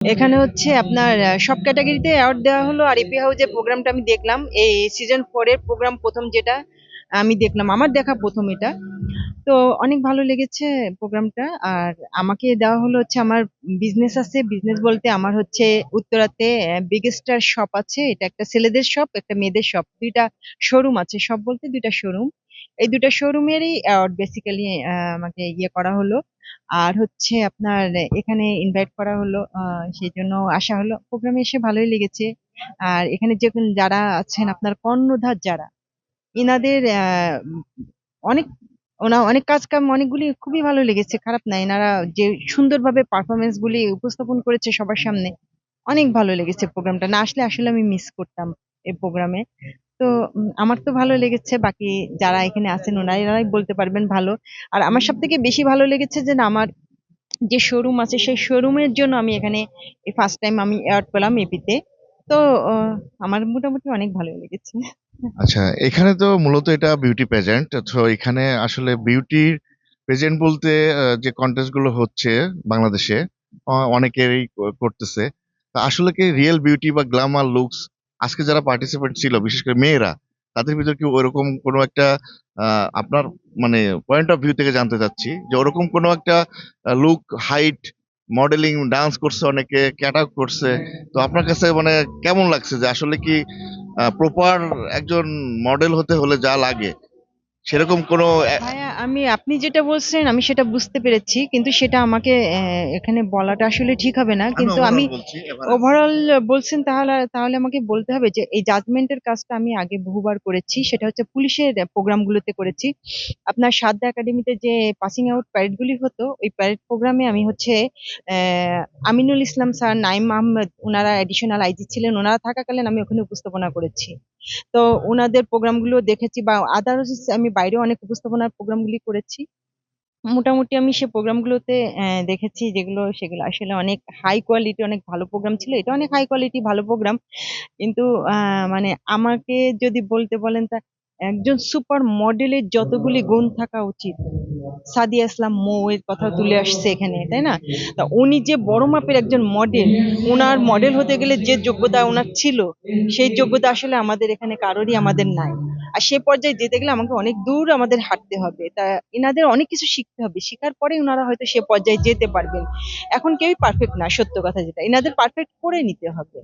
এখানে হচ্ছে আপনার সব ক্যাটাগরিতে অ্যাওয়ার্ড দেওয়া হলো। আর এপি হাউজের প্রোগ্রামটা আমি দেখলাম। এই সিজন 4 এর প্রোগ্রাম ১ম যেটা আমি দেখলাম। আমার দেখা ১ম এটা। তো অনেক ভালো লেগেছে প্রোগ্রামটা। আর আমাকে দেওয়া হলো হচ্ছে আমার বিজনেস আছে। বিজনেস বলতে আমার হচ্ছে উত্তরাতে বিগেস্টার শপ আছে। এটা একটা ছেলেদের শপ, একটা মেয়েদের শপ। ২ টা শোরুম আছে। শপ বলতে ২ টা শোরুম। এই ২ টা শোরুমেরই অ্যাওয়ার্ড বেসিক্যালি আমাকে ইয়ে করা হলো। আর হচ্ছে আপনার এখানে ইনভাইট করা হলো। সেজন্য আসা হলো। প্রোগ্রামে এসে ভালোই লেগেছে। আর এখানে যারা আছেন আপনার কর্ণধার যারা, ইনাদের অনেক অনেক কাজ কাম অনেকগুলি খুবই ভালো লেগেছে, খারাপ না। এনারা যে সুন্দরভাবে পারফরমেন্স গুলি উপস্থাপন করেছে সবার সামনে, অনেক ভালো লেগেছে প্রোগ্রামটা। না আসলে আসলে আমি মিস করতাম এই প্রোগ্রামে। তো আমার তো ভালো লেগেছে। বাকি যারা এখানে আছেন এরাই বলতে পারবেন ভালো। আর আমার সব থেকে বেশি ভালো লেগেছে যে না, আমার যে শোরুম আছে সেই শোরুমের জন্য আমি এখানে এই ফার্স্ট টাইম আমি অ্যাওয়ার্ড পেলাম এপিতে। তো আমার মোটামুটি অনেক ভালো লেগেছে। আচ্ছা, এখানে তো মূলত এটা বিউটি পেজেন্ট। তো এখানে আসলে বিউটির পেজেন্ট বলতে যে কন্টেস্ট গুলো হচ্ছে বাংলাদেশে, অনেকেরই করতেছে। তা আসলে কি রিয়েল বিউটি বা গ্ল্যামার লুকস আজকে যারা পার্টিসিপেন্ট ছিল, বিশেষ করে মেয়েরা, তাদের ভিতর কি ওরকম কোনো একটা আপনার মানে পয়েন্ট অফ ভিউ থেকে জানতে চাচ্ছি যে ওরকম কোনো একটা লুক, হাইট, মডেলিং, ডান্স করছে, অনেকে ক্যাটাক করছে। তো আপনার কাছে মানে কেমন লাগছে যে আসলে কি প্রপার একজন মডেল হতে হলে যা লাগে সেরকম কোনো ভাইয়া, আপনি যেটা বলছেন আমি সেটা বুঝতে পেরেছি। কিন্তু সেটা আমাকে এখানে বলাটা আসলে ঠিক হবে না। আমি কিন্তু আমি ওভারঅল বলছি, এভারেজ। ওভারঅল বলছেন, তাহলে তাহলে আমাকে বলতে হবে যে এই জাজমেন্টের কাজটা আমি আগে বহুবার করেছি। সেটা হচ্ছে পুলিশের প্রোগ্রামগুলোতে করেছি। আপনার সারদা একাডেমিতে যে পাসিং আউট প্যারেড গুলি হতো, ওই প্যারেড প্রোগ্রামে আমি হচ্ছে আমিনুল ইসলাম স্যার, নাইম আহমেদ, ওনারা এডিশনাল আইজি ছিলেন। ওনারা থাকাকালীন আমি ওখানে উপস্থাপনা করেছি। তো ওনাদের প্রোগ্রামগুলো দেখেছি, বা আদারস আমি বাইরেও অনেক উপস্থাপনার প্রোগ্রামগুলি করেছি। মোটামুটি আমি সে প্রোগ্রামগুলোতে দেখেছি, সেগুলো আসলে অনেক হাই কোয়ালিটি, অনেক ভালো প্রোগ্রাম ছিল। এটা অনেক হাই কোয়ালিটি ভালো প্রোগ্রাম। কিন্তু মানে আমাকে যদি বলতে বলেন, তা একজন সুপার মডেলের যতগুলি গুণ থাকা উচিত, সাদিয়া ইসলাম মৌ এর কথা তুলে আসছে এখানে, তাই না? তা উনি যে বড় মাপের একজন মডেল, ওনার মডেল হতে গেলে যে যোগ্যতা ওনার ছিল, সেই যোগ্যতা আসলে আমাদের এখানে কারোরই আমাদের নাই। আর সে পর্যায়ে যেতে গেলে আমাকে অনেক দূর আমাদের হাঁটতে হবে। তা এনাদের অনেক কিছু শিখতে হবে। শিখার পরে ওনারা হয়তো সে পর্যায়ে যেতে পারবেন। এখন কেউই পারফেক্ট না, সত্য কথা যেটা। এনাদের পারফেক্ট করে নিতে হবে।